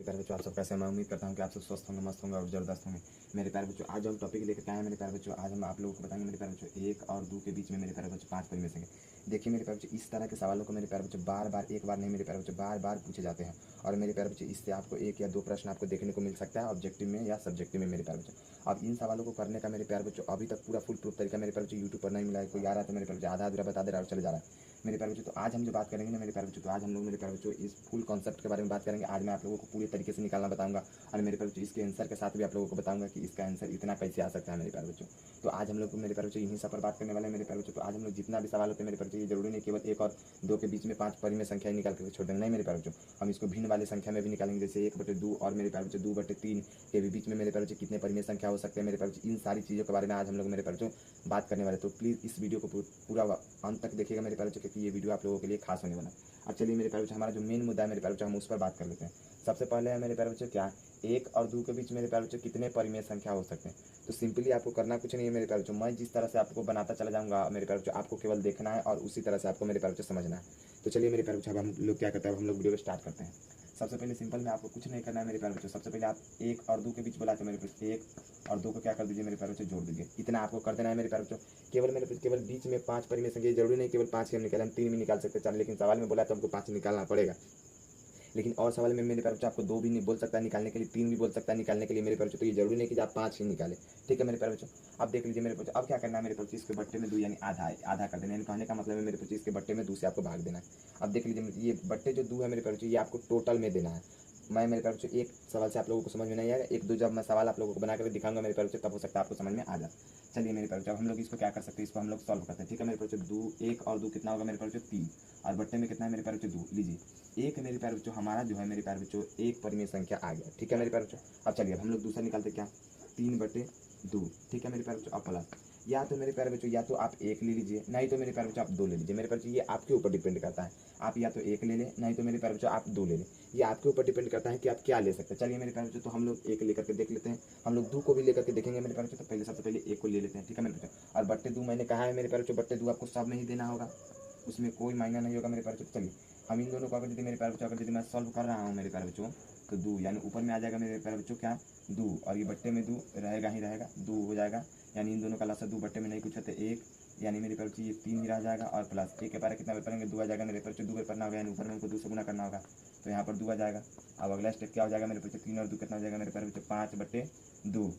प्यारे बच्चों, आप सब कैसे हैं? मैं उम्मीद करता हूँ कि आप सब स्वस्थ होंगे, मस्त होंगे और ज़बरदस्त होंगे। मेरे प्यारे बच्चों, आज हम टॉपिक लेकर आए हैं मेरे प्यारे बच्चों। आज हम आप लोगों को बताएंगे मेरे प्यारे बच्चों, 1 और 2 के बीच में मेरे प्यारे बच्चों 5 परिमेय संख्या। देखिए मेरे प्यारे बच्चों, इस तरह के सवालों को मेरे प्यारे बच्चों बार बार, एक बार नहीं मेरे प्यारे बच्चों, बार बार पूछे जाते हैं। और मेरे प्यारे बच्चों, इससे आपको 1 या 2 प्रश्न आपको देखने को मिल सकता है, ऑब्जेक्टिव में या सब्जेक्टिव में मेरे प्यारे बच्चों। अब इन सवालों को करने का मेरे प्यारे बच्चों अभी तक पूरा फुल प्रूफ तरीका मेरे प्यारे बच्चों यूट्यूब पर नहीं मिला है। कोई आ रहा है तो मेरे प्यारे बच्चों आधा अधूरा बता दे रहा है और चले जा रहा है मेरे प्यारे बच्चों। तो आज हम जो बात करेंगे ना मेरे प्यारे बच्चों, तो आज हम लोग मेरे प्यारे बच्चों इस फुल कॉन्सेप्ट के बारे में बात करेंगे। आज मैं आप लोगों को पूरी तरीके से निकालना बताऊंगा और मेरे प्यारे बच्चों इसके आंसर के साथ भी आप लोगों को बताऊंगा कि इसका आंसर इतना कैसे आ सकता है मेरे प्यारे बच्चों। तो आज हम लोग मेरे प्यारे बच्चों इन्हीं सब पर बात करने वाले हैं मेरे प्यारे बच्चों। तो आज हम लोग जितना भी सवाल होते हैं मेरे प्यारे बच्चों, ये जरूरी नहीं केवल 1 और 2 के बीच में 5 परिमेय संख्या निकाल कर छोड़ देंगे, नहीं मेरे प्यारे बच्चों। हम इसको भिन्न वाली संख्या में भी निकालेंगे, जैसे 1/2 और मेरे प्यारे बच्चों 2/3 के भी बीच में मेरे प्यारे बच्चों कितने परिमेय संख्या हो सकते हैं मेरे प्यारे बच्चों। इन सारी चीज़ों के बारे में आज हम लोग मेरे प्यारे बच्चों बात करने वाले। तो प्लीज़ इस वीडियो को पूरा अंत तक देखिएगा मेरे प्यारे बच्चों, क्योंकि ये वीडियो आप लोगों के लिए खास होने वाला है। अब चलिए मेरे प्यारे बच्चों, हमारा जो मेन मुद्दा है मेरे प्यारे बच्चों, हम उस पर बात कर लेते हैं। सबसे पहले है मेरे प्यारे बच्चों क्या 1 और 2 के बीच मेरे प्यारे बच्चों कितने परिमेय संख्या हो सकते हैं। तो सिंपली आपको करना कुछ नहीं है मेरे प्यारे बच्चों, मैं जिस तरह से आपको बनाता चला जाऊंगा मेरे प्यारे बच्चों, आपको केवल देखना है और उसी तरह से आपको मेरे प्यारे बच्चों समझना है। तो चलिए मेरे प्यारे बच्चों, अब हम लोग क्या करते हैं, हम लोग वीडियो को स्टार्ट करते हैं। सबसे पहले सिंपल में आपको कुछ नहीं करना है मेरे प्यारे बच्चों। सबसे पहले आप 1 और 2 के बीच बोला तो मेरे बच्चों 1 और 2 को क्या कर दीजिए मेरे प्यारे बच्चों, जोड़ दीजिए। इतना आपको कर देना है मेरे प्यारे बच्चों। केवल बीच में 5 परिमेय संख्या, जरूरी नहीं केवल 5 ही हम निकालें, हम 3 भी निकाल सकते हैं 4, लेकिन सवाल में बोला तो हमको 5 निकालना पड़ेगा। लेकिन और सवाल में मेरे प्यारे बच्चों आपको 2 भी नहीं बोल सकता है निकालने के लिए, 3 भी बोल सकता है निकालने के लिए मेरे प्यारे बच्चों। तो ये जरूरी नहीं कि आप 5 ही निकालें, ठीक है मेरे प्यारे बच्चों। अब देख लीजिए मेरे बच्चों, अब क्या करना है मेरे बच्चों, इसके बट्टे में 2 यानी आधा है, आधा कर देना। यानी कहने का मतलब है मेरे बच्चों, इसके बट्टे में 2 से आपको भाग देना है। अब देख लीजिए ये बट्टे जो 2 है मेरे प्यारे बच्चों, ये आपको टोटल में देना है। मैं मेरे प्यारे बच्चों एक सवाल से आप लोगों को समझ में नहीं आएगा, 1-2 जब मैं सवाल आप लोगों को बना कर दिखाऊंगा मेरे प्यारे बच्चों, तब हो सकता है आपको समझ में आ जाए। चलिए मेरे प्यारे बच्चों, अब हम लोग इसको क्या कर सकते हैं, इसको हम लोग सॉल्व करते हैं, ठीक है मेरे प्यारे बच्चों। 1 और 2 कितना होगा मेरे प्यारे बच्चों, 3, और बट्टे में कितना है मेरे प्यारे बच्चों, 2 लीजिए। एक मेरे प्यारे बच्चों हमारा जो है मेरे प्यारे बच्चों 1 परिमेय संख्या आ गया, ठीक है मेरे प्यारे बच्चों। अब चलिए अब हम लोग दूसरा निकालते क्या, 3/2, ठीक है मेरे प्यारे बच्चों। अब प्लस, या तो मेरे प्यारे बच्चों या तो आप 1 ले लीजिए, नहीं तो मेरे प्यारे बच्चों आप 2 ले लीजिए। मेरे प्यारे बच्चों ये आपके ऊपर डिपेंड करता है, आप या तो 1 ले लें, नहीं तो मेरे प्यारे बच्चों आप 2 ले लें। ये आपके ऊपर डिपेंड करता है कि आप क्या ले सकते हैं। चलिए मेरे प्यारे बच्चों, तो हम लोग 1 लेकर के देख लेते हैं, हम लोग 2 को भी लेकर के देखेंगे मेरे प्यारे बच्चों। तो पहले सबसे पहले 1 को ले लेते हैं, ठीक है मेरे बच्चों। और बट्टे 2 मैंने कहा है मेरे प्यारे बच्चों, बट्टे 2 आपको सब में ही देना होगा, उसमें कोई मायना नहीं होगा मेरे प्यारे बच्चों। चलिए हम इन दोनों को अगर यदि मेरे प्यारे बच्चों, अगर यदि मैं सॉल्व कर रहा हूँ मेरे प्यारे बच्चों, तो 2 यानी ऊपर में आ जाएगा मेरे प्यारे बच्चों क्या, 2, और ये बट्टे में 2 रहेगा ही रहेगा, 2 हो जाएगा। यानी इन दोनों का लसा 2 बट्टे में नहीं कुछ है तो 1, यानी मेरे प्यारे बच्चों ये 3 ही रह जाएगा। और प्लस 1 के पारे कितना पढ़ेंगे, 2 आ जाएगा मेरे प्यारे बच्चों, 2 बार पढ़ना होगा, यानी ऊपर में हमको 2 से गुना करना होगा, तो यहाँ पर 2 आ जाएगा। अब अगला स्टेप क्या हो जाएगा मेरे बच्चों, 3 और 2 कितना हो जाएगा मेरे प्यारे बच्चों, 5/2।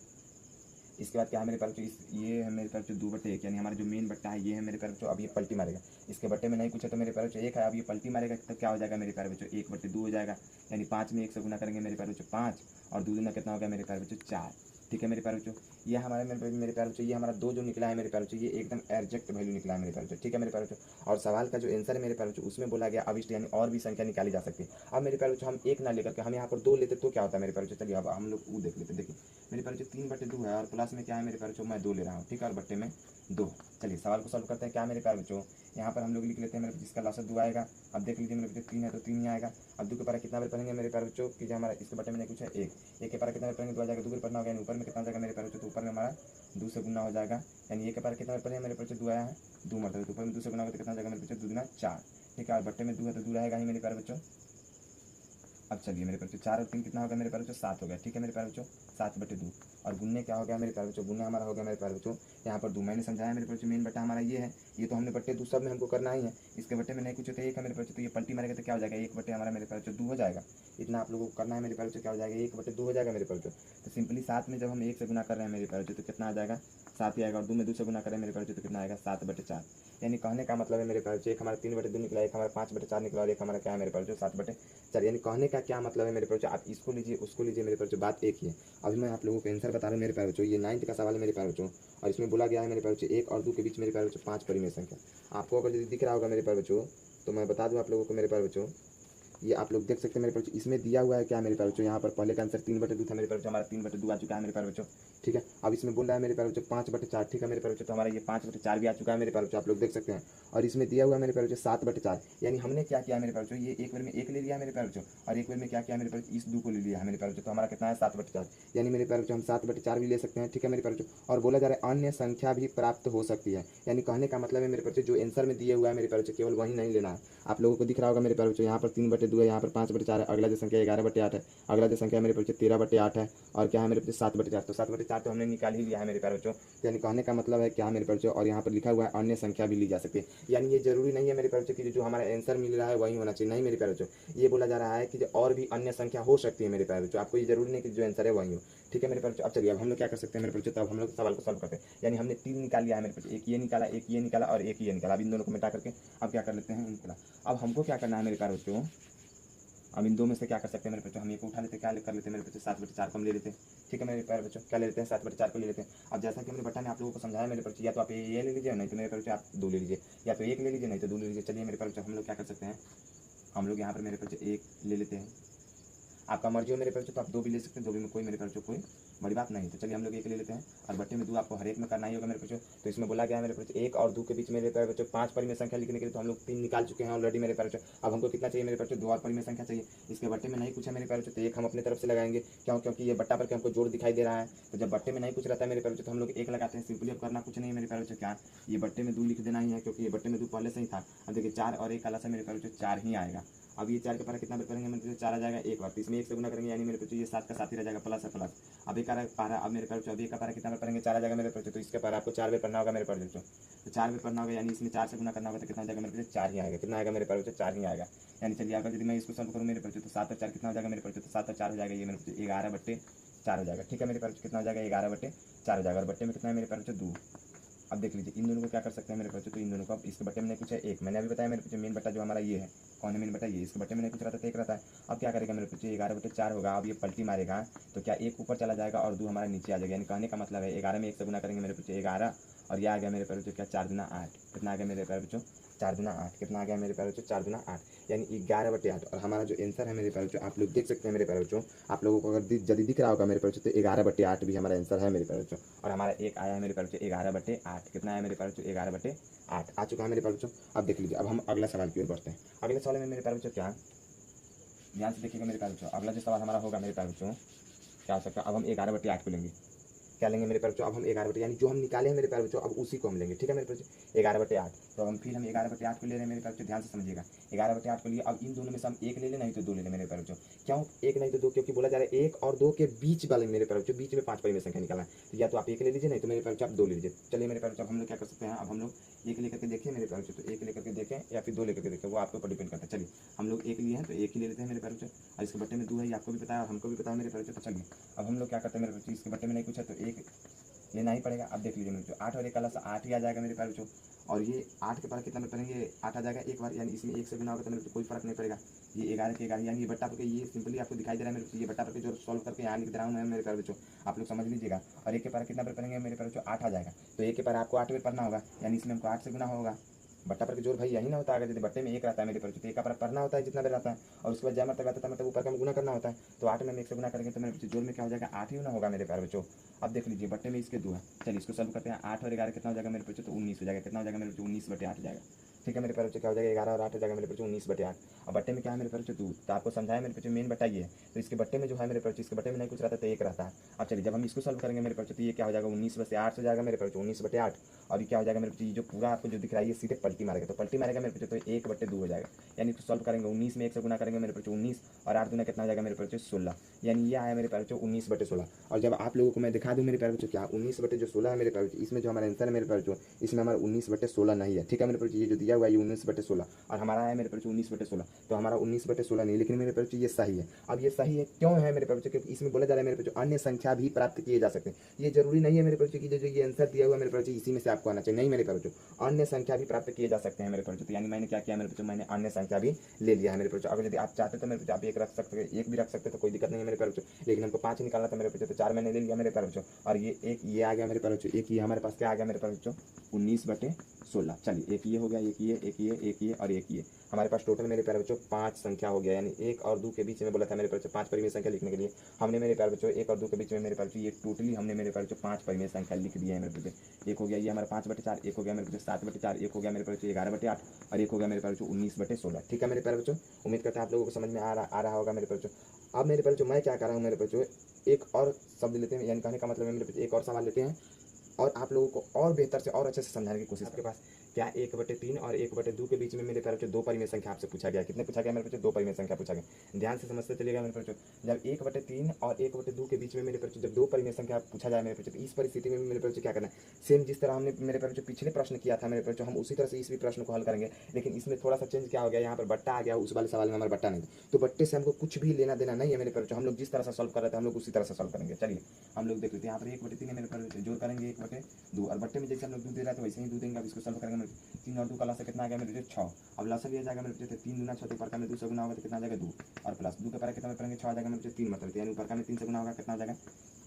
इसके बाद क्या है मेरे प्यारे बच्चों, ये है मेरे प्यारे बच्चों 2/1, यानी हमारा जो मेन बट्टा है ये है मेरे प्यारे बच्चों। अब ये पलटी मारेगा, इसके बट्टे में नहीं कुछ है तो मेरे प्यारे बच्चों 1 है, अब ये पलटी मारेगा तो क्या हो जाएगा मेरे प्यारे बच्चों, 1/2 हो जाएगा। यानी 5 में 1 से गुना करेंगे मेरे प्यारे बच्चों 5, और 2 दूना कितना हो गया मेरे प्यारे बच्चों 4, ठीक है मेरे प्यारे बच्चों। ये हमारे मेरे प्यारे बच्चों, ये हमारा 2 जो निकला है मेरे प्यारे बच्चों, ये एकदम एग्जैक्ट वैल्यू निकला है मेरे प्यारे बच्चों, ठीक है मेरे प्यारे बच्चों। और सवाल का जो आंसर है मेरे प्यारे बच्चों, उसमें बोला गया अविष्ट, यानी और भी संख्या निकाली जा सकती है। अब मेरे प्यारे बच्चों हम 1 ना लेकर के हम यहाँ पर 2 लेते तो क्या होता है मेरे प्यारे बच्चों। चलिए अब हम लोग वो देख लेते हैं। देखिए मेरे प्यारे बच्चों 3/2 है, और प्लस में क्या है मेरे प्यारे बच्चों, मैं 2 ले रहा हूँ, ठीक है, और बट्टे में 2। चलिए सवाल को सॉल्व करते हैं। क्या मेरे प्यारे बच्चों, यहाँ पर हम लोग लिख लेते हैं मेरे, जिसका लॉस 2 आएगा। अब देख लीजिए मेरे बच्चों 3 है तो 3 ही आएगा। अब 2 के पारा कितना बार पढ़ेंगे मेरे प्यारे बच्चों, कि जो हमारा इसके बट्टे में नहीं कुछ है 1, 1 के पारा कितना बार पढ़ेंगे, 2 आ जाएगा, 2 बार पढ़ना होगा, यानी ऊपर में कितना जाएगा मेरे प्यारे बच्चों, तो ऊपर में हमारा 2 से गुना हो जाएगा। यानी 1 के पारा कितना बार पढ़ेंगे मेरे बच्चों, 2 आया है, 2 मतलब तो ऊपर में 2 से गुना होगा तो कितना जाएगा मेरे बच्चों, 2 दूना 4, ठीक है। और बट्टे में 2 है तो 2 रहेगा ही मेरे प्यारे बच्चों। अब चलिए मेरे प्यारे बच्चों 4 और 3 कितना हो गया मेरे प्यारे बच्चों, 7 हो गया, ठीक है मेरे प्यारे बच्चों, 7/2। और गुन्ने क्या हो गया मेरे प्यारे बच्चों, गुन्ने हमारा हो गया मेरे प्यारे बच्चों, यहाँ पर 2 मैंने समझाया मेरे प्यारे बच्चों। मेन बट्टा हमारा ये है, ये तो हमने बट्टे 2 सब में हमको करना ही है। इसके बट्टे में नहीं कुछ होता है 1 है मेरे प्यारे बच्चों, तो ये पलटी मारेगा तो क्या हो जाएगा, 1 बट्टे हमारा मेरे प्यारे बच्चों 2 हो जाएगा। इतना आप लोगों को करना है मेरे प्यारे बच्चों, क्या हो जाएगा, 1/2 हो जाएगा मेरे प्यारे बच्चों। तो सिंपली 7 में जब हम 1 से गुना कर रहे हैं मेरे प्यारे बच्चों, तो कितना आ जाएगा, 7 ही आएगा। और 2 में 2 से गुना करें मेरे प्यारे बच्चों, तो कितना आएगा, 7/4। यानी कहने का मतलब है मेरे प्यारे बच्चों, एक हमारा 3/2 निकला, एक हमारा 5/4 निकला, और एक हमारा क्या है मेरे प्यारे बच्चों 7/4। यानी कहने का क्या मतलब है मेरे प्यारे बच्चों, आप इसको लीजिए उसको लीजिए मेरे प्यारे बच्चों, बात एक ही है। अभी मैं आप लोगों को आंसर बता रहा हूँ मेरे प्यारे बच्चों, ये 9th का सवाल है मेरे प्यारे बच्चों, और इसमें बोला गया है मेरे प्यारे बच्चों 1 और 2 के बीच मेरे प्यारे बच्चों 5 परिमेय संख्या। आपको अगर यदि दिख रहा होगा मेरे प्यारे बच्चों, तो मैं बता दूँ आप लोगों को मेरे प्यारे बच्चों, ये आप लोग देख सकते हैं मेरे प्यारे बच्चों, इसमें दिया हुआ है क्या मेरे प्यारे बच्चों, यहाँ पर पहले का आंसर 3/2 था मेरे प्यारे बच्चों, हमारा 3/2 आ चुका है मेरे प्यारे बच्चों, ठीक है। अब इसमें बोल रहा है मेरे प्यारे बच्चों 5/4, ठीक है मेरे प्यारे बच्चों, तो हमारा ये 5/4 भी आ चुका है मेरे प्यारे बच्चों, आप लोग देख सकते हैं। और इसमें दिया हुआ है मेरे प्यारे बच्चों 7/4, यानी हमने क्या किया मेरे प्यारे बच्चों, ये एक बार में 1 ले लिया मेरे प्यारे बच्चों, और एक बार में क्या किया मेरे प्यारे बच्चों, इस 2 को ले लिया है मेरे प्यारे बच्चों, तो हमारा कितना है 7/4। यानी मेरे प्यारे बच्चों हम 7/4 भी ले सकते हैं, ठीक है मेरे प्यारे बच्चों। और बोला जा रहा है अन्य संख्या भी प्राप्त हो सकती है, यानी कहने का मतलब है मेरे प्यारे बच्चों, जो आंसर में दिए हुआ है मेरे प्यारे बच्चों, केवल वही नहीं लेना है। आप लोगों को दिख रहा होगा मेरे प्यारे बच्चों, यहाँ पर 3/2 2 है, यहाँ पर 5/4 है, अगला जो संख्या 11/8 है, अगला जो संख्या मेरे बच्चों 13/8 है, और क्या है मेरे बच्चों 7/4। तो 7/4 तो हमने निकाल ही लिया है मेरे प्यारे बच्चों। यानी कहने का मतलब है क्या मेरे प्यारे बच्चों, और यहाँ पर लिखा हुआ है अन्य संख्या भी ली जा सकती है। यानी ये जरूरी नहीं है मेरे प्यारे बच्चों कि जो हमारा आंसर मिल रहा है वही होना चाहिए, नहीं मेरे प्यारे बच्चों, ये बोला जा रहा है कि और भी अन्य संख्या हो सकती है मेरे प्यारे बच्चों, आपको ये जरूरी नहीं कि जो आंसर है वही हो। ठीक है मेरे प्यारे बच्चों, अब चलिए अब हम लोग क्या कर सकते हैं मेरे बच्चों, तब हम लोग सवाल को सॉल्व करते हैं। यानी हमने 3 निकाल लिया है मेरे बच्चों, एक ये निकाला, एक ये निकाला और एक ये निकाला। अब इन दोनों को मिटा करके अब क्या कर लेते हैं निकाला। अब हमको क्या करना है मेरे प्यारे बच्चों, अब इन दो में से क्या कर सकते हैं मेरे बच्चों, हम एक उठा लेते हैं, क्या कर लेते हैं मेरे बच्चों 7/4 को हम ले लेते हैं। ठीक है मेरे प्यारे बच्चों, क्या ले लेते हैं 7/4 को ले लेते हैं। अब जैसा कि हमने बता ने आप लोगों को समझाया मेरे बच्चों, या तो आप ये ले लीजिए, नहीं तो मेरे बच्चों आप 2 ले लीजिए, या तो 1 ले लीजिए, नहीं तो 2 ले लीजिए। चलिए मेरे बच्चों हम लोग क्या कर सकते हैं, हम लोग यहाँ पर मेरे बच्चों 1 ले लेते हैं। आपका मर्जी हो मेरे बच्चों, तो आप 2 भी ले सकते हैं, 2 भी में कोई मेरे बच्चों कोई बड़ी बात नहीं। तो चलिए हम लोग 1 ले लेते हैं, और बट्टे में 2 आपको हर एक में करना ही होगा मेरे बच्चों। तो इसमें बोला गया है मेरे बच्चों 1 और 2 के बीच मेरे प्यारे बच्चों 5 परिमेय संख्या लिखने के लिए, तो हम लोग 3 निकाल चुके हैं ऑलरेडी मेरे प्यारे बच्चों। अब हमको कितना चाहिए मेरे बच्चों, 2 और परिमेय संख्या चाहिए। इसके बट्टे में नहीं पूछा मेरे प्यारे बच्चों, तो 1 हम अपने तरफ से लगाएंगे, क्यों, क्योंकि ये बट्टा पर हमको जोड़ दिखाई दे रहा है। तो जब बट्टे में नहीं कुछ रहता है मेरे प्यारे बच्चों, तो हम लोग 1 लगाते हैं सिंपली। अब करना कुछ नहीं है मेरे प्यारे बच्चों, क्या ये बट्टे में 2 लिख देना ही है, क्योंकि ये बट्टे में 2 पहले से ही था। अब देखिए 4 और 1 अलग से मेरे प्यारे बच्चों 4 ही आएगा। अब ये 4 के पारा कितना करेंगे मेरे बच्चों, 4 आ जाएगा एक बार, तो इसमें 1 से गुना करेंगे, यानी मेरे बच्चों ये 7 का 7 ही रह जाएगा, प्लस है प्लस। अब एक पारा, अब मेरे बच्चों अब एक का पारा कितना करेंगे 4 आ जाएगा मेरे बच्चों, तो इसके पारा आपको 4 बार पढ़ना होगा मेरे बच्चों। तो 4 बार पढ़ना होगा, यानी इसमें 4 से गुना करना होगा, तो कितना हो जाएगा मेरे बच्चों 4 ही आएगा। कितना आएगा मेरे बच्चों 4 ही आएगा। यानी चलिए अगर यदि मैं इसको सॉल्व करूँ मेरे बच्चों, तो 7 और 4 कितना हो जाएगा मेरे बच्चों, तो 7 और 4 हो जाएगा ये मेरे बच्चों 11/4 हो जाएगा। ठीक है मेरे बच्चों, कितना हो जाएगा 11/4 हो जाएगा, और बट्टे में कितना है मेरे बच्चों 2। अब देख लीजिए इन दोनों को क्या कर सकते हैं मेरे बच्चों, तो इन दोनों को अब इसके बट्टे में नहीं कुछ है 1, मैंने अभी बताया मेरे बच्चों मेन बट्टा जो हमारा ये है, कौन है मेन बट्टा ये, इसके बट्टे में नहीं कुछ रहता है 1 रहता है। अब क्या करेगा मेरे बच्चों 11/4 होगा। अब ये पलटी मारेगा तो क्या 1 ऊपर चला जाएगा और 2 हमारा नीचे आ जाएगा। यानी कहने का मतलब है 11 में 1 से गुना करेंगे मेरे बच्चों 11, और यह आ गया मेरे प्यारे बच्चों क्या 4 दूना 8। कितना आ गया मेरे प्यारे बच्चों 4 दूना 8। कितना आ गया मेरे प्यारे बच्चों 4 दूना 8, यानी 11/8। और हमारा जो आंसर है मेरे प्यारे बच्चों आप लोग देख सकते हैं मेरे प्यारे बच्चों, आप लोगों को अगर यदि दिख रहा होगा मेरे प्यारे बच्चों, तो 11/8 भी हमारा आंसर है मेरे प्यारे बच्चों। और हमारा एक आया है मेरे प्यारे बच्चों 11/8। कितना आया मेरे प्यारे बच्चों 11/8 आ चुका है मेरे प्यारे बच्चों। अब देख लीजिए अब हम अगला सवाल की ओर बढ़ते हैं। अगले सवाल में मेरे प्यारे बच्चों क्या, ध्यान से देखिएगा मेरे प्यारे बच्चों, अगला जो सवाल हमारा होगा मेरे प्यारे बच्चों क्या हो सकता है। अब हम 11/8 को लेंगे, क्या लेंगे मेरे प्यारे बच्चों, अब हम 11/8 यानी जो हम निकाले हैं मेरे प्यारे बच्चों, अब उसी को हम लेंगे। ठीक है मेरे बच्चों 11/8। तो हम फिर हम 11/8 को ले रहे हैं मेरे प्यारे बच्चों, ध्यान से समझिएगा 11/8 को लिए। अब इन दोनों में से हम 1 ले लें, नहीं तो 2 ले लें मेरे प्यारे बच्चों। क्यों 1 नहीं तो 2, क्योंकि बोला जा रहा है 1 और 2 के बीच वाले मेरे प्यारे बच्चों, बीच में 5 परिमेय संख्या निकालना है। तो या तो आप 1 ले लीजिए, नहीं तो मेरे प्यारे बच्चों आप 2 ले लीजिए। चलिए मेरे प्यारे बच्चों हम लोग क्या कर सकते हैं, अब हम लोग 1 लेकर के देखें मेरे प्यारे बच्चों, तो 1 लेकर के देखें या फिर 2 लेकर के देखें, वो आपके ऊपर डिपेंड करता है। चलिए हम लोग 1 लिए हैं तो 1 ही ले लेते हैं मेरे प्यारे बच्चों। और इसके बट्टे में 2 है, ये आपको भी पता है और हमको भी पता है मेरे प्यारे बच्चों। तो चलिए अब हम लोग क्या करते हैं मेरे बच्चों, इसके बट्टे में नहीं कुछ है तो 1 लेना ही पड़ेगा। अब देख लीजिए मेरे बच्चों 8 और 1 अलग से 8 ही आ जाएगा मेरे प्यारे बच्चों। और ये 8 के पास कितना में करेंगे 8 आ जाएगा एक बार, यानी इसमें 1 से गुना होगा तो मेरे को कोई फर्क नहीं पड़ेगा। ये 11 के 11, यानी ये बट्टा पर ये सिंपली आपको दिखाई दे रहा है मेरे बच्चों, ये बट्टा पर जो सॉल्व करके यहाँ लिख दे रहा हूँ मैं मेरे प्यारे बच्चों, आप लोग समझ लीजिएगा। और 1 के पार कितना पर करेंगे मेरे प्यारे बच्चों 8 आ जाएगा, तो 1 के पार आपको 8 बार पढ़ना होगा, यानी इसमें हमको 8 से गुना होगा। बट्टा पर के जोर भाई यही ना होता है, अगर यदि बट्टे में 1 रहता है मेरे प्यारे बच्चों, 1 का पर पढ़ना होता है जितना देर रहता है, और उसके बाद जय मरतबा आता है मतलब ऊपर का गुना करना होता है। तो 8 में 1 से गुना करेंगे तो मेरे बच्चों जोर में क्या हो जाएगा 8 ही ना होगा मेरे प्यारे बच्चों। अब देख लीजिए बट्टे में इसके 2 है, चलिए इसको सॉल्व करते हैं। 8 और 11 कितना हो जाएगा मेरे बच्चों, तो 19 हो जाएगा। कितना हो जाएगा मेरे बच्चों 19/8 हो जाएगा। ठीक है मेरे प्यारे बच्चों क्या हो जाएगा 11 और 8 हो जाएगा मेरे बच्चों 19/8। अब बट्टे में क्या है मेरे प्यारे बच्चों 2, तो आपको समझाया मेरे बच्चों मेन बट्टा ये है, तो इसके बट्टे में जो है मेरे प्यारे बच्चों, इसके बट्टे में नहीं कुछ रहता तो 1 रहता है। अब चलिए जब हम इसको सॉल्व करेंगे मेरे प्यारे बच्चों, तो ये क्या हो जाएगा 19/8 हो जाएगा मेरे प्यारे बच्चों 19/8। और ये क्या हो जाएगा मेरे बच्चों, जो पूरा आपको जो दिख रहा है ये सीधे पलटी मारेगा, तो पलटी मारेगा मेरे बच्चों तो 1/2 हो जाएगा। यानी इसको सॉल्व करेंगे 19 में 1 से गुना करेंगे मेरे बच्चों 19, और 8 दूना कितना हो जाएगा मेरे बच्चों 16, यानी ये आया मेरे प्यारे बच्चों 19/16। और जब आप लोगों को मैं दिखा दूं मेरे प्यारे बच्चों क्या 19/16 है मेरे प्यारे बच्चों, इसमें जो हमारा आंसर है मेरे प्यारे बच्चों, इसमें हमारा 19/16 नहीं है। ठीक है मेरे प्यारे बच्चों, ये जो दिया हुआ है ये 19/16 और हमारा है मेरे प्यारे बच्चों 19/16, तो हमारा 19/16 नहीं, लेकिन मेरे प्यारे बच्चों ये सही है। अब ये सही है क्यों है मेरे प्यारे बच्चों, क्योंकि इसमें बोला जा रहा है मेरे बच्चों अन्य संख्या भी प्राप्त किए जा सकते हैं। ये जरूरी नहीं है मेरे प्यारे बच्चों कि जो ये आंसर दिया हुआ है मेरे प्यारे बच्चों इसी में से आपको आना चाहिए, नहीं मेरे प्यारे बच्चों, अन्य संख्या भी प्राप्त किए जा सकते हैं मेरे प्यारे बच्चों। यानी मैंने क्या किया मेरे बच्चों, मैंने अन्य संख्या भी ले लिया है मेरे बच्चों। अगर यदि आप चाहते तो मेरे बच्चों आप 1 रख सकते हैं, 1 भी रख सकते तो कोई दिक्कत नहीं है मेरे प्यारे बच्चों, लेकिन हमको 5 निकालना था मेरे बच्चों, तो 4 मैंने ले लिया मेरे प्यारे बच्चों। और ये एक ये आ गया मेरे प्यारे बच्चों, एक ये हमारे पास क्या आ गया मेरे प्यारे बच्चों 19/16। चलिए एक ये हो गया, एक ये और एक ये, हमारे पास टोटल मेरे प्यारे बच्चों 5 संख्या हो गया। यानी 1 और 2 के बीच में बोला था मेरे प्यारे बच्चों 5 परिमेय संख्या लिखने के लिए, हमने मेरे प्यारे बच्चों 1 और 2 के बीच में मेरे प्यारे बच्चों ये टोटली हमने मेरे प्यारे बच्चों 5 परिमेय संख्या लिख दी है मेरे बच्चों। एक हो गया ये हमारा 5/4, एक हो गया मेरे बच्चों 7/4, एक हो गया मेरे प्यारे बच्चों 11/8 और एक हो गया मेरे प्यारे बच्चों 19/16। ठीक है मेरे प्यारे बच्चों, उम्मीद करता है आप लोगों को समझ में आ रहा होगा मेरे प्यारे बच्चों। अब मेरे प्यारे बच्चों मैं क्या कर रहा हूँ मेरे बच्चों, एक और शब्द लेते हैं, यानी कहने का मतलब है मेरे बच्चों एक और सवाल लेते हैं और आप लोगों को और बेहतर से और अच्छे से समझाने की कोशिश। आपके पास क्या 1/3 और 1/2 के बीच में मेरे प्यारे बच्चों दो परिमेय संख्या आपसे पूछा गया। कितने पूछा गया मेरे बच्चों? दो परिमेय संख्या पूछा गया। ध्यान से समझते चलिएगा मेरे बच्चों, जब 1/3 और 1/2 के बीच में मेरे बच्चों जब दो परिमेय संख्या पूछा जाए मेरे बच्चों, तो इस परिस्थिति में मेरे बच्चों क्या करना है, सेम जिस तरह हमने मेरे बच्चों पिछले प्रश्न किया था मेरे बच्चों, हम उसी तरह से इस भी प्रश्न को हल करेंगे। लेकिन इसमें थोड़ा सा चेंज क्या हो गया, यहाँ पर बट्टा आ गया, उस वाले सवाल में हमारा बट्टा नहीं था, तो बट्टे से हमको कुछ भी लेना देना नहीं है मेरे बच्चों। हम लोग जिस तरह से सॉल्व कर रहे थे हम लोग उसी तरह से सॉल्व करेंगे। चलिए हम लोग देख लेते हैं, यहाँ पर 1/3 है मेरे बच्चों, जोड़ करेंगे 1/2 और बट्टे में जैसे हम लोग 2 दे रहे थे वैसे ही 2 देंगे। अब इसको सॉल्व करेंगे 3 और 2 का लसा कितना आ गया मेरे बच्चों? 6। अब लसा भी आ जाएगा मेरे बच्चों 3 दूना 6, तो ऊपर का में 2 से गुना होगा तो कितना आ जाएगा? 2 और प्लस 2 के पर कितना में पढ़ेंगे? 6 आ जाएगा मेरे बच्चों 3 मतलब, यानी ऊपर का में 3 से गुना होगा कितना आ जाएगा?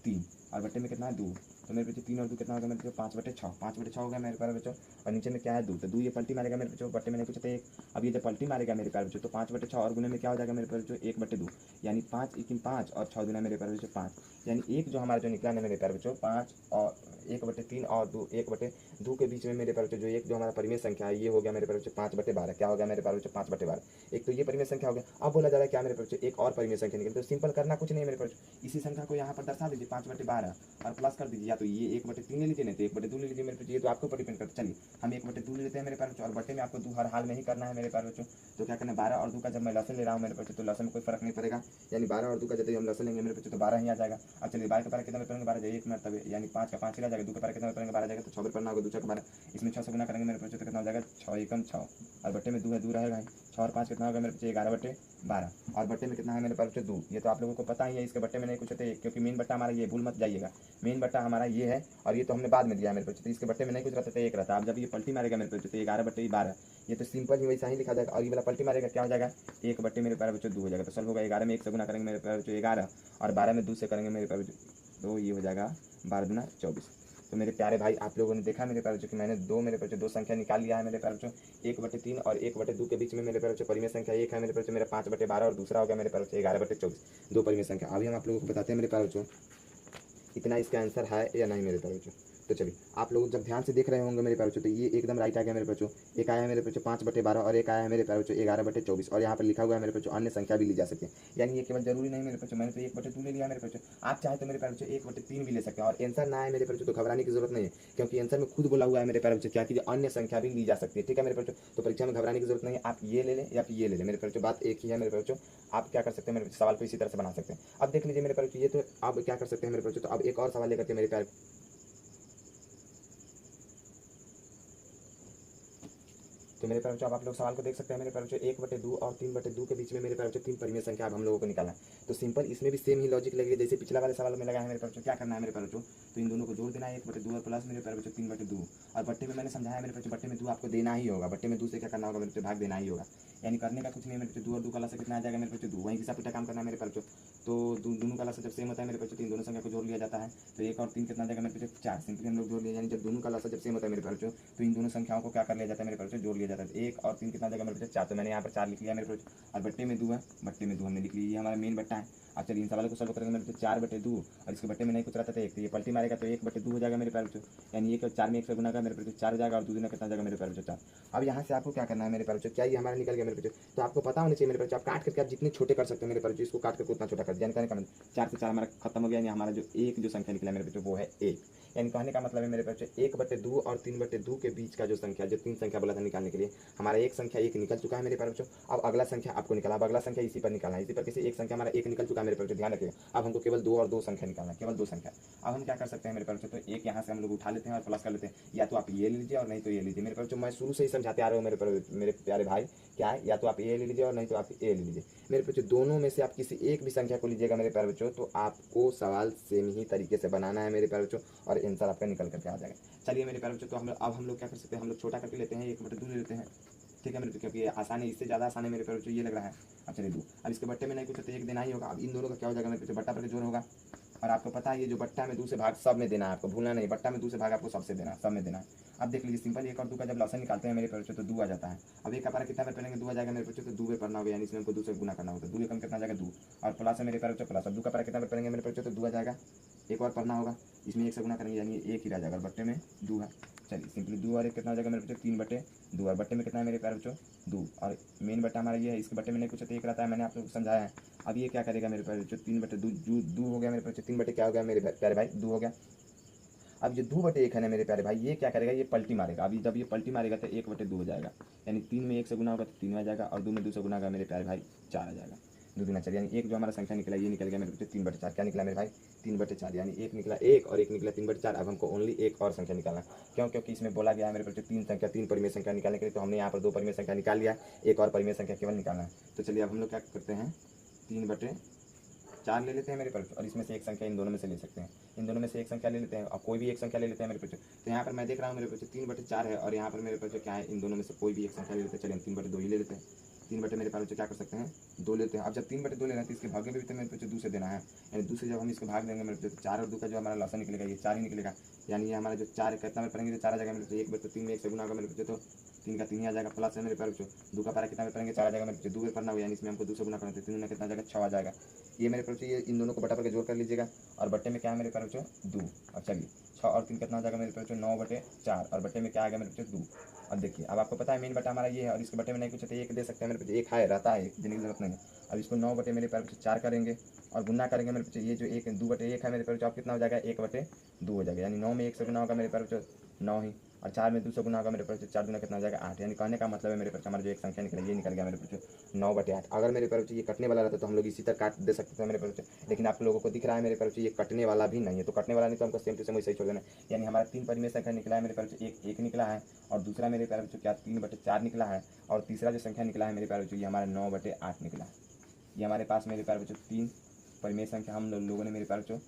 3 और बट्टे में कितना है? 2। तो मेरे बच्चों 3 और 2 कितना होगा मेरे बच्चों? 5/6। 5/6 हो गया मेरे प्यारे बच्चों, और नीचे में क्या है? 2। तो 2 ये पलटी मारेगा मेरे बच्चों, बट्टे में नहीं कुछ तो 1। अब ये जब पलटी मारेगा मेरे प्यारे बच्चों तो 5/6 और गुने में क्या हो जाएगा मेरे प्यारे बच्चों? 1/2, यानी 5 1 5 और 6 दूना मेरे प्यारे बच्चों 5, यानी एक जो हमारा जो निकला है मेरे प्यारे बच्चों 5 और 1/3 और 2 1/2 के बीच में मेरे प्यारे बच्चों जो एक जो हमारा परिमेय संख्या है ये हो गया मेरे प्यारे बच्चों 5/12। क्या हो गया मेरे प्यारे बच्चों? 5/12। एक तो ये परिमेय संख्या हो गया। अब बोला जा रहा है क्या मेरे प्यारे बच्चों? एक और परिमेय संख्या निकली, तो सिंपल करना कुछ नहीं है मेरे प्यारे बच्चों, इसी संख्या को यहाँ पर दर्शा दीजिए 5/12 और प्लस कर दीजिए, या तो ये 1/3 ले लीजिए नहीं तो 1/2 ले लीजिए मेरे बच्चों, ये तो आपके ऊपर डिपेंड करता है। चलिए हम 1/2 ले लेते हैं मेरे प्यारे बच्चों, और बट्टे में आपको 2 हर हाल में ही करना है मेरे प्यारे बच्चों। तो क्या करना है 12 और 2 का जब मैं लसन ले रहा हूँ मेरे बच्चों तो लसन में कोई फर्क नहीं पड़ेगा, यानी 12 और 2 का जब हम लसन लेंगे मेरे बच्चों तो 12 ही आ जाएगा। अब चलिए 12 के पर कितना में पढ़ेंगे? 12 1 मिनट तब, यानी 5 का 5 ही आ जाएगा। 2 के पर कितना में पढ़ेंगे? 12 जाएगा, तो 6 पढ़ना होगा, 2 6 12, इसमें 6 से गुना करेंगे मेरे बच्चों तो कितना हो जाएगा? 6 एकम 6 और बट्टे में 2 है, 2 रहेगा 6 और 5 कितना होगा मेरे बच्चे? 11/12 और बट्टे में कितना है मेरे बच्चे? 2। ये तो आप लोगों को पता ही है, इसके बट्टे में नहीं कुछ होते क्योंकि मेन बट्टा हमारा ये, भूल मत जाइएगा, मेन बट्टा हमारा ये है और ये तो हमने बाद में दिया है मेरे बच्चे, तो इसके बट्टे में नहीं कुछ रहता था, 1 रहता। अब जब ये पलटी मारेगा मेरे बच्चे तो 11/12, ये तो सिंपल ही वैसा ही लिखा जाएगा, और ये वाला पलटी मारेगा क्या हो जाएगा? 1 मेरे प्यारे बच्चों 2 हो जाएगा। तो सॉल्व होगा 11 में 1 से गुना करेंगे मेरे प्यारे बच्चों 11 और 12 में 2 से करेंगे मेरे प्यारे बच्चों, तो ये हो जाएगा 12 दूना 24। तो मेरे प्यारे भाई आप लोगों ने देखा मेरे प्यारे बच्चों कि मैंने मेरे बच्चों दो संख्या निकाल लिया है मेरे प्यारे बच्चों, 1/3 और 1/2 के बीच में मेरे प्यारे बच्चों परिमेय संख्या एक है मेरे प्यारे बच्चों मेरा 5/12 और दूसरा हो गया मेरे प्यारे बच्चों 11/24, दो परिमेय संख्या। अभी हम आप लोगों को बताते हैं मेरे प्यारे बच्चों इतना इसका आंसर है या नहीं मेरे प्यारे बच्चों। तो चलिए आप लोग जब ध्यान से देख रहे होंगे मेरे प्यारे बच्चों तो ये एकदम राइट आ गया मेरे बच्चों। एक आया है मेरे बच्चों 5/12 और एक आया है मेरे प्यारे बच्चों 11/24, और यहाँ पर लिखा हुआ है मेरे बच्चों अन्य संख्या भी ली जा सकती है, यानी ये केवल जरूरी नहीं मेरे बच्चों, मैंने तो 1/2 ले लिया मेरे बच्चों, आप चाहे तो मेरे प्यारे बच्चों 1/3 भी ले सकते हैं। और आंसर ना है मेरे प्यारे बच्चों तो घबराने की जरूरत नहीं है, क्योंकि आंसर में खुद बोला हुआ है मेरे प्यारे बच्चों क्या कि अन्य संख्या भी ली जा सकती है। ठीक है मेरे बच्चों, तो परीक्षा में घबराने की जरूरत नहीं है, आप ये ले लें या फिर ये ले लें मेरे प्यारे बच्चों, बात एक ही है मेरे प्यारे बच्चों। आप क्या कर सकते हैं मेरे सवाल को इसी तरह से बना सकते हैं। अब देख लीजिए मेरे प्यारे बच्चों, ये तो आप क्या कर सकते हैं मेरे प्यारे बच्चों, तो अब एक और सवाल लेकर के मेरे प्यारे, तो मेरे प्यारे बच्चों अब आप लोग सवाल को देख सकते हैं मेरे प्यारे बच्चों 1/2 और 3/2 के बीच में मेरे प्यारे बच्चों तीन परिमेय संख्या अब हम लोगों को निकालना है। तो सिंपल इसमें भी सेम ही लॉजिक लगेगा जैसे पिछला वाले सवाल में लगा है मेरे प्यारे बच्चों। क्या करना है मेरे प्यारे बच्चों, तो इन दोनों को जोड़ देना है 1/2 और प्लस मेरे प्यारे बच्चों 3/2, और बट्टे में मैंने समझाया मेरे बच्चों बट्टे में 2 आपको देना ही होगा, बट्टे में 2 से क्या करना होगा मेरे बच्चों? भाग देना ही होगा, यानी करने का कुछ नहीं है मेरे बच्चों। 2 और 2 का लसा कितना आ जाएगा मेरे बच्चों? 2, वहीं हिसाब पिटा काम करना है मेरे प्यारे बच्चों। तो दोनों का लसा जब सेम होता है मेरे बच्चों तो इन दोनों संख्या को जोड़ लिया जाता है, तो 1 और 3 कितना आ जाएगा मेरे बच्चों? 4, सिंपली हम लोग जोड़ लिया, यानी जब दोनों का लसा जब सेम होता है मेरे प्यारे बच्चों तो इन दोनों संख्याओं को क्या कर लिया जाता है मेरे प्यारे बच्चों? जोड़ लिया जाता है। 1 और 3 कितना आ जाएगा मेरे बच्चों? 4, तो मैंने यहाँ पर 4 लिख लिया मेरे बच्चों, और बट्टे में 2 है, बट्टे में 2 हमने लिख लिया, ये हमारा मेन बट्टा है। अब चलिए इन सवालों को सॉल्व करेंगे मेरे बच्चों 4/2 और इसके बट्टे में नहीं कुछ रहता था 1, तो ये पलटी मारेगा तो 1/2 हो जाएगा मेरे प्यारे बच्चों, यानी 1 और 4 में 1 से गुना का मेरे प्यारे बच्चों 4 हो जाएगा, और 2 दूना कितना जाएगा मेरे प्यारे बच्चों 4। अब यहाँ से आपको क्या करना है मेरे प्यारे बच्चों, क्या ये हमारा निकल गया मेरे बच्चों? तो आपको पता होना चाहिए मेरे बच्चों, आप काट करके आप जितने छोटे कर सकते हैं मेरे प्यारे बच्चों, इसको काट करके उतना छोटा कर दिया, यानी कहने का 4 से 4 हमारा खत्म हो गया, यानी हमारा जो एक जो संख्या निकला मेरे बच्चों वो है 1, यानी कहने का मतलब है मेरे बच्चों 1/2 और 3/2 के बीच का जो संख्या, जो तीन संख्या बोला था निकालने के लिए, हमारा एक संख्या 1 निकल चुका है मेरे प्यारे बच्चों। अब अगला संख्या आपको निकाला, अब अगला संख्या इसी पर निकालना है, इसी पर किसी एक संख्या हमारा 1 निकल चुका है मेरे प्यारे बच्चों, ध्यान रखिएगा। अब हमको केवल 2 और 2 संख्या निकालना है, केवल 2 संख्या। अब हम क्या कर सकते हैं मेरे प्यारे बच्चों, तो एक यहाँ से हम लोग उठा लेते हैं और प्लस कर लेते हैं, या तो आप ये ले लीजिए और नहीं तो ये लीजिए मेरे प्यारे बच्चों। मैं शुरू से ही समझाते आ रहा हूँ मेरे प्यारे भाई, क्या है, या तो आप ये ले लीजिए और नहीं तो आप ये ले लीजिए मेरे बच्चों। दोनों में से आप किसी एक भी संख्या को लीजिएगा मेरे प्यारे बच्चों, तो आपको सवाल सेम ही तरीके से बनाना है मेरे प्यारे बच्चों, और आंसर आपका निकल करके आ जाएगा। चलिए मेरे प्यारे बच्चों, तो हम लोग क्या कर सकते हैं, हम लोग छोटा करके लेते हैं, 1/2 ले लेते हैं। ठीक है मेरे बच्चों, क्योंकि ये आसान है, इससे ज़्यादा आसान है मेरे प्यारे बच्चों, ये लग रहा है। अब चलिए 2, अब इसके बट्टे में नहीं कुछ तो 1 देना ही होगा। अब इन दोनों का क्या हो जाएगा मेरे बच्चों? बट्टा पर जोड़ होगा, और आपको पता है ये जो बट्टा में 2 से भाग सब में देना है, आपको भूलना नहीं, बट्टा में 2 से भाग आपको सबसे देना, सब में देना है। अब देख लीजिए सिंपल 1 और 2 का जब लॉसन निकालते हैं मेरे बच्चों तो 2 आ जाता है। अब एक का पारा कितना पढ़ेंगे? 2 आ जाएगा मेरे बच्चों, तो 2 पढ़ना होगा, यानी इसमें हमको 2 से गुना करना होगा, तो 2 कम कितना आ जाएगा? 2 और प्लस है मेरे बच्चों प्लस। अब 2 का पारा कितना पढ़ेंगे मेरे बच्चों? तो 2 आ जाएगा, एक और पढ़ना होगा, इसमें 1 से गुना करेंगे यानी 1 ही रह जाएगा, बट्टे में 2 है। चलिए सिंपली 2 और 1 कितना हो जाएगा मेरे बच्चों? 3/2, और बट्टे में कितना है मेरे प्यारे बच्चों? 2, और मेन बट्टा हमारा ये है, इसके बट्टे में नहीं कुछ तो 1 रहता है, मैंने आप लोग को समझाया है। अब ये क्या करेगा मेरे प्यारे बच्चों? 3/2 हो गया मेरे बच्चों, 3 बट्टे क्या हो गया मेरे प्यारे भाई? 2 हो गया। अब ये 2/1 है ना मेरे प्यारे भाई, ये क्या करेगा, ये पलटी मारेगा। अभी जब ये पलटी मारेगा तो 1/2 हो जाएगा, यानी 3 में 1 से गुना होगा तो 3 आ जाएगा, और 2 में 2 से गुना होगा मेरे प्यारे भाई 4 आ जाएगा। 2 दूना 4, यानी एक जो हमारा संख्या निकला ये निकल गया मेरे बच्चे 3/4। क्या निकला मेरे भाई, 3/4, यानी एक निकला 1 और एक निकला 3/4। अब हमको ओनली एक और संख्या निकालना, क्यों, क्योंकि इसमें बोला गया है मेरे बच्चे 3 संख्या, 3 परिमेय संख्या निकालने के लिए, तो हमने यहाँ पर 2 परिमेय संख्या निकाल लिया, एक और परिमेय संख्या केवल निकालना है। तो चलिए अब हम लोग क्या करते हैं, 3/4 ले लेते हैं मेरे पास, और इसमें से एक संख्या इन दोनों में से ले सकते हैं, इन दोनों में से एक संख्या ले लेते हैं, अब कोई भी एक संख्या ले लेते हैं मेरे पास। तो यहाँ पर मैं देख रहा हूँ मेरे पास 3/4 है, और यहाँ पर मेरे पास क्या है, इन दोनों में से कोई भी एक संख्या ले लेते हैं। चलिए हम 3/2 ही ले लेते हैं, 3 मेरे पास क्या कर सकते हैं, 2 लेते हैं। अब जब 3/2 ले रहे हैं तो इसके भाग में भी तो मेरे पास 2 से देना है, यानी 2 से जब हम इसको भाग देंगे मेरे पास 4 और 2 का जो हमारा लॉसा निकलेगा ये 4 ही निकलेगा, यानी ये हमारा जो 4 कितना में पढ़ेंगे, 4 आ जाएगा मेरे पास। 1/3 में 1 से गुना होगा मेरे पास, तो 3 का 3 ही आ जाएगा, प्लस है मेरे पास 2 का पारा कितना में पढ़ेंगे, 4 आ जाएगा मेरे पास। 2 में पढ़ना हुआ, यानी इसमें हमको 2 से गुना करना है, 3 में कितना आ जाएगा, 6 आ जाएगा। ये मेरे पास ये इन दोनों को बटा के जोड़ कर लीजिएगा, और बट्टे में क्या है मेरे पास 2। अब चलिए 6 और 3 कितना हो जाएगा मेरे पास 9/4, और बट्टे में क्या आ गया मेरे पास 2। अब देखिए, अब आपको पता है मेन बटा हमारा ये है, और इसके बटे में नहीं कुछ है तो एक दे सकते हैं मेरे पास, एक है रहता है, देने की जरूरत नहीं है। अब इसको 9 मेरे पास 4 करेंगे, और गुना करेंगे मेरे पास, ये जो 2/1 है मेरे पास अब कितना हो जाएगा, 1/2 हो जाएगा, यानी 9 में 1 से गुना होगा मेरे पास 9 ही, और 4 में 2 से गुना होगा मेरे पास 4 दूना कितना हो जाएगा 8। यानी कहने का मतलब है मेरे पास हमारा जो एक संख्या निकला ये निकल गया मेरे पास 9/8। अगर मेरे पास ये कटने वाला रहता तो हम लोग इसी तरह काट दे सकते थे मेरे पास, लेकिन आप लोगों को दिख रहा है मेरे पास ये कटने वाला भी नहीं है, तो कटने वाला नहीं तो हमको सेम टू सेम वैसे ही छोड़ देना। यानी हमारा 3 परिमेय संख्या निकला है मेरे पास, एक निकला है, और दूसरा मेरे पास क्या 3/4 निकला है, और तीसरा जो संख्या निकला है मेरे पास ये हमारा 9/8 निकला है। ये हमारे पास मेरे पास 3 परिमेय संख्या हम लोगों ने मेरे पास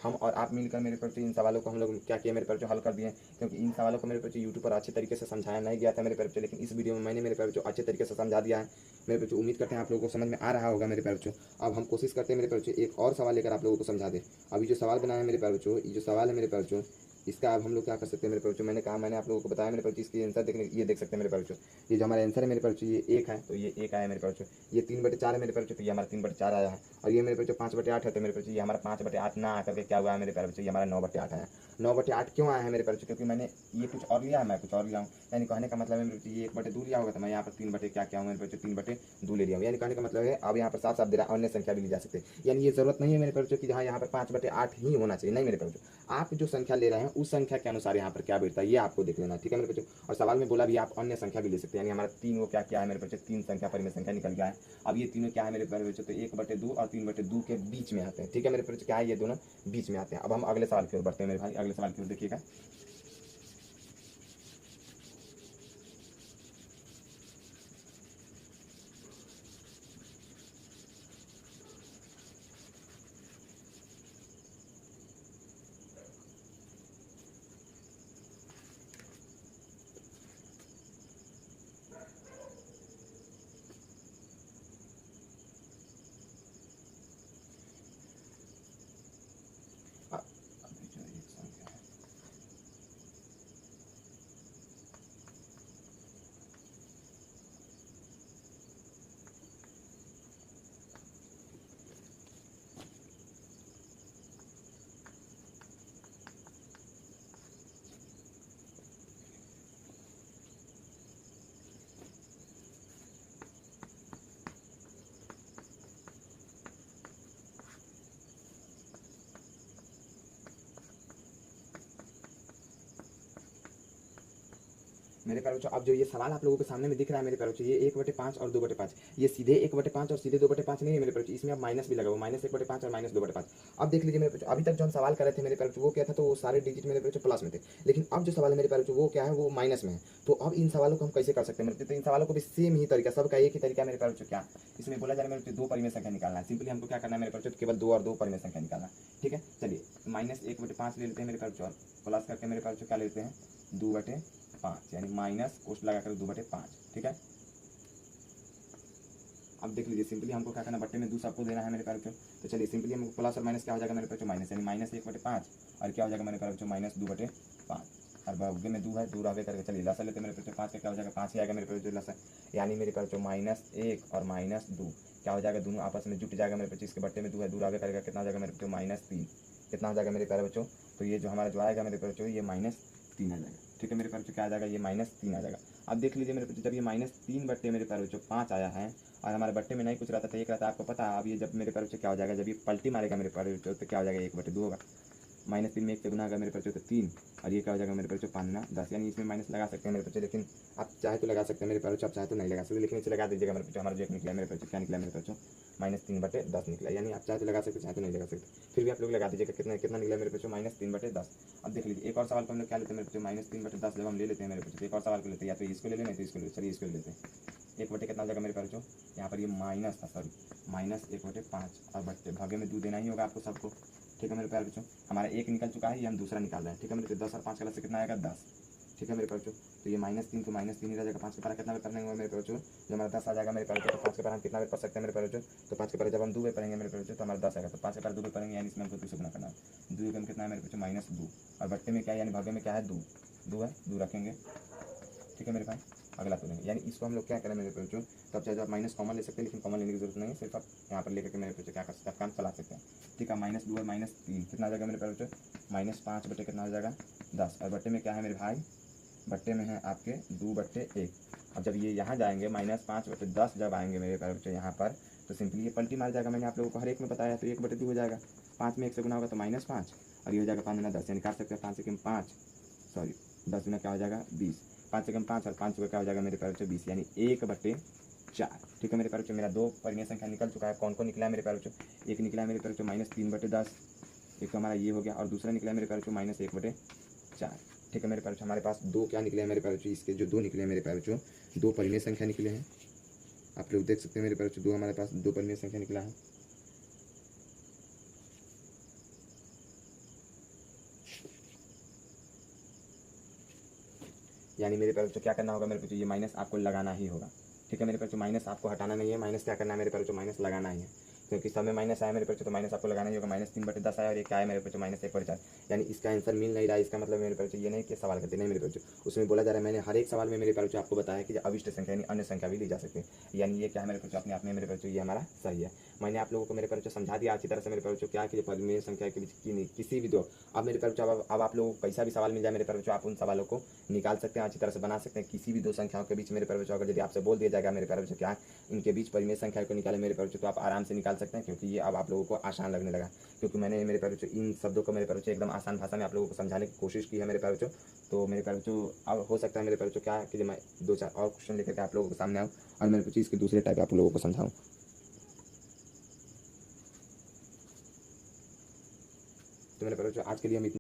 हम और आप मिलकर मेरे पास इन सवालों को हम लोग क्या किया मेरे पास हल कर दिए, क्योंकि इन सवालों को मेरे पास यूट्यूब पर अच्छे तरीके से समझाया नहीं गया था मेरे पास, लेकिन इस वीडियो में मैंने मेरे पास अच्छे तरीके से समझा दिया है मेरे पास। उम्मीद करते हैं आप लोगों को समझ में आ रहा होगा मेरे पास। अब हम कोशिश करते हैं मेरे पास एक और सवाल लेकर आप लोगों को समझा दे। अभी जो सवाल बनाया है मेरे पास, ये जो सवाल है मेरे पास इसका अब हम लोग क्या कर सकते हैं मेरे पास, मैंने कहा मैंने आप लोगों को बताया मेरे पास इसकी आंसर देखने ये देख सकते हैं मेरे पास। ये जो हमारा आंसर है मेरे पास ये 1 है, तो ये 1 आया मेरे पास। ये 3/4 है मेरे पास, तो ये हमारा 3/4 आया है। और ये मेरे पास 5/8 है, तो मेरे पास ये हमारा 5/8 ना आकर के क्या हुआ है मेरे पास, ये हमारा 9/8 आया। 9/8 क्यों आया है मेरे पास, क्योंकि मैंने ये कुछ और लिया है, मैं कुछ और लिया हूँ। यानी कहने का मतलब है मेरे पास ये 1/2 लिया होगा, तो मैं यहाँ पर 3 क्या क्या हूँ मेरे पास 3/2 ले लिया हूँ। यानी कहने का मतलब है अब यहाँ पर साफ साफ दे रहा है अन्य संख्या भी ली जा सकती है। यानी ये जरूरत नहीं है मेरे पास कि हाँ यहाँ पर 5/8 ही होना चाहिए, नहीं मेरे पास आप जो संख्या ले रहे हैं उस संख्या के अनुसार यहाँ पर क्या बैठता है ये आपको देख लेना, ठीक है मेरे बच्चों। और सवाल में बोला भी आप अन्य संख्या भी ले सकते हैं, यानी हमारा 3 वो क्या क्या है मेरे बच्चों, 3 संख्या परिमेय संख्या निकल गया है। अब ये तीनों क्या है मेरे प्यारे बच्चों, तो 1/2 और 3/2 के बीच में आते हैं, ठीक है मेरे बच्चों। क्या है ये दोनों बीच में आते हैं। अब हम अगले सवाल की ओर बढ़ते हैं मेरे भाई, अगले सवाल की ओर देखिएगा। मेरे प्यारे बच्चों अब जो ये सवाल आप लोगों के सामने में दिख रहा है मेरे प्यारे बच्चों, ये 1/5 और 2/5, ये सीधे 1/5 और सीधे 2/5 नहीं है मेरे प्यारे बच्चों, इसमें अब माइनस भी लगा हुआ, -1/5 और -2/5। अब देख लीजिए मेरे बच्चों, अभी तक जो हम सवाल कर रहे थे मेरे प्यारे बच्चों वो क्या था, तो वो सारे डिजिट मेरे प्यारे बच्चों प्लस में थे, लेकिन अब जो सवाल है मेरे प्यारे बच्चों वो क्या है, वो माइनस में है। तो अब इन सवालों को हम कैसे कर सकते हैं मेरे, तो इन सवालों को भी सेम ही तरीका, सबका एक ही तरीका मेरे प्यारे बच्चों, क्या इसमें बोला जा रहा है मेरे 2 परिमेय संख्या निकालना है। सिंपली हमको क्या करना है मेरे प्यारे बच्चों, केवल 2 और 2 परिमेय संख्या निकालना है, ठीक है। चलिए -1/5 ले लेते हैं मेरे प्यारे बच्चों, प्लस करके मेरे प्यारे बच्चों क्या लेते हैं 2/5, यानी माइनस कोष्ट लगाकर 2/5, ठीक है। अब देख लीजिए सिंपली हमको क्या करना, बट्टे में 2 सबको देना है मेरे प्यारे बच्चों। तो चलिए सिंपली हमको प्लस और माइनस क्या हो जाएगा मेरे बच्चों, माइनस, यानी -1/5 और क्या हो जाएगा मेरे प्यारे बच्चों -2/5, और भाग्य में 2 है, 2 रहे करके चलिए लसा लेते हैं मेरे बच्चों, 5 का क्या हो जाएगा 5 ही आएगा मेरे बच्चों लसा, यानी मेरे प्यारे बच्चों -1 और -2 क्या हो जाएगा, दोनों आपस में जुट जाएगा मेरे बच्चों। इसके बट्टे में 2 है, 2 रहे करेगा कितना हो जाएगा मेरे बच्चों -3, कितना हो जाएगा मेरे प्यारे बच्चों, तो ये जो हमारा जो आएगा मेरे प्यारे बच्चों ये -3 आ जाएगा, ठीक है मेरे प्यारे बच्चों। क्या आ जाएगा, ये -3 आ जाएगा। अब देख लीजिए मेरे बच्चों, जब ये -3 बट्टे मेरे प्यारे बच्चों 5 आया है, और हमारे बट्टे में नहीं कुछ रहता था, एक रहता है आपको पता है। अब ये जब मेरे प्यारे बच्चों क्या हो जाएगा, जब ये पलटी मारेगा मेरे प्यारे बच्चों तो क्या हो जाएगा 1/2 होगा, -3 में 1 से गुना अगर मेरे बच्चों तो 3 और ये क्या हो जाएगा मेरे बच्चों 5 गुना 10, यानी इसमें माइनस लगा सकते हैं मेरे बच्चों, लेकिन आप चाहे तो लगा सकते हैं मेरे बच्चों, आप चाहे तो नहीं लगा सकते, लेकिन इसे लगा दीजिएगा मेरे बच्चों। हमारा जो एक निकला मेरे बच्चों, क्या निकला मेरे बच्चों -3/10 निकला, यानी आप चाहे तो लगा सकते चाहे तो नहीं लगा सकते, फिर भी आप लोग लगा दीजिएगा। कितना कितना निकला मेरे बच्चों -3/10। अब देख लीजिए एक और सवाल को हम लोग क्या लेते हैं मेरे बच्चों -3/10 जब हम ले लेते हैं मेरे बच्चों, एक और सवाल को लेते हैं, या तो इसको ले लें नहीं तो इसको ले, चलिए इसको ले लेते हैं। 1/, कितना हो जाएगा मेरे बच्चों, यहाँ पर ये माइनस था, सॉरी -1/5 और बट्टे भागे में 2 देना ही होगा आपको सबको। ठीक है मेरे प्यारे बच्चों, हमारा एक निकल चुका है, ये हम दूसरा निकाल रहे हैं। ठीक है मेरे 10 और 5 का लग से कितना आएगा 10। ठीक है मेरे बच्चों, तो ये -3 तो -3 ही रह जाएगा। 5 के पारा कितना बार करने होगा मेरे बच्चों, जब हमारा 10 आ जाएगा मेरे बच्चों, तो 5 के पारा हम कितना बार पढ़ सकते हैं मेरे बच्चों, तो 5 के पारा जब हम 2 बार पढ़ेंगे मेरे बच्चों तो हमारा 10 आएगा, तो 5 के पारा 2 बार पढ़ेंगे, यानी इसमें हमको 2 से गुना करना है। 2 एकम कितना है मेरे बच्चों -2, और बट्टे में क्या है यानी भागे में क्या है 2 है, 2 रखेंगे। ठीक है मेरे भाई, अगला करेंगे, यानी इसको हम लोग क्या करें मेरे बच्चों, तब चाहे आप माइनस कॉमन ले सकते हैं, लेकिन कॉमन लेने की जरूरत नहीं है, सिर्फ आप यहाँ पर लेकर के मेरे बच्चों क्या कर सकते हैं, काम चला सकते हैं। ठीक है, -2 और -3 कितना आ जाएगा मेरे बच्चों, -5 बटे कितना हो जाएगा 10, और बट्टे में क्या है मेरे भाई, बट्टे में है आपके 2/1। अब जब ये यहाँ जाएंगे -5/10 जब आएंगे मेरे प्यारे बच्चों यहाँ पर, तो सिंपली ये पलटी मार जाएगा। मैंने आप लोगों को हर एक में बताया, तो 1/2 हो जाएगा। 5 में 1 से गुना होगा तो -5, और ये हो जाएगा 5 गुना 10, यानी काट सकते हैं 5 से कम 5, सॉरी 10 गुना क्या हो जाएगा 20, 5 से कम 5 और 5 का क्या हो जाएगा मेरे प्यारे बच्चों 20, यानी 1/4। ठीक है मेरे प्यारे बच्चों, मेरा 2 परिमेय संख्या निकल चुका है। कौन कौन निकला है मेरे प्यारे बच्चों, एक निकला है मेरे प्यारे बच्चों -3/10, एक तो हमारा ये हो गया, और दूसरा निकला है मेरे प्यारे बच्चों -1/4। ठीक है मेरे प्यारे बच्चों, हमारे पास 2 क्या निकले हैं मेरे प्यारे बच्चों, इसके जो 2 निकले हैं मेरे प्यारे बच्चों, 2 परिमेय संख्या निकले हैं। आप लोग देख सकते हैं मेरे प्यारे बच्चों, 2 हमारे पास 2 परिमेय संख्या निकला है। यानी मेरे प्यारे बच्चों क्या करना होगा मेरे बच्चों, ये माइनस आपको लगाना ही होगा। ठीक है मेरे बच्चों, माइनस आपको हटाना नहीं है, माइनस क्या करना है मेरे बच्चों, माइनस लगाना ही है, क्योंकि सब में माइनस आया मेरे बच्चों, तो माइनस आपको लगाना ही होगा। -3/10 आया और ये क्या है मेरे बच्चों -1/4, यानी इसका आंसर मिल नहीं रहा है। इसका मतलब मेरे बच्चों ये नहीं कि सवाल करते नहीं मेरे बच्चों, उसमें बोला जा रहा है, मैंने हर एक सवाल में मेरे बच्चों आपको बताया कि अविष्ट संख्या यानी अन्य संख्या भी ली जा सकती है, यानी ये क्या है मेरे बच्चों अपने आप में मेरे बच्चों ये हमारा सही है। मैंने आप लोगों को मेरे बच्चों समझा दिया अच्छी तरह से मेरे बच्चों, क्या कि परिमेय संख्या के बीच किसी भी दो, अब मेरे बच्चों अब आप लोगों को कैसा भी सवाल मिल जाए मेरे बच्चों, आप उन सवालों को निकाल सकते हैं, अच्छी तरह से बना सकते हैं। किसी भी 2 संख्याओं के बीच मेरे बच्चों अगर यदि आपसे बोल दिया जाएगा मेरे बच्चों क्या इनके बीच परिमेय संख्या को निकाले मेरे बच्चों, तो आप आराम से निकाल सकते हैं, क्योंकि ये अब आप लोगों को आसान लगने लगा, क्योंकि मैंने मेरे बच्चों इन शब्दों को मेरे बच्चों एकदम आसान भाषा में आप लोगों को समझाने की कोशिश की है मेरे बच्चों। तो मेरे बच्चों अब हो सकता है मेरे बच्चों क्या कि मैं 2-4 और क्वेश्चन लेकर के आप लोगों के सामने आऊँ और मेरे बच्चों इसके दूसरे टाइप आप लोगों को समझाऊँ। तो मेरे बच्चों आज के लिए हम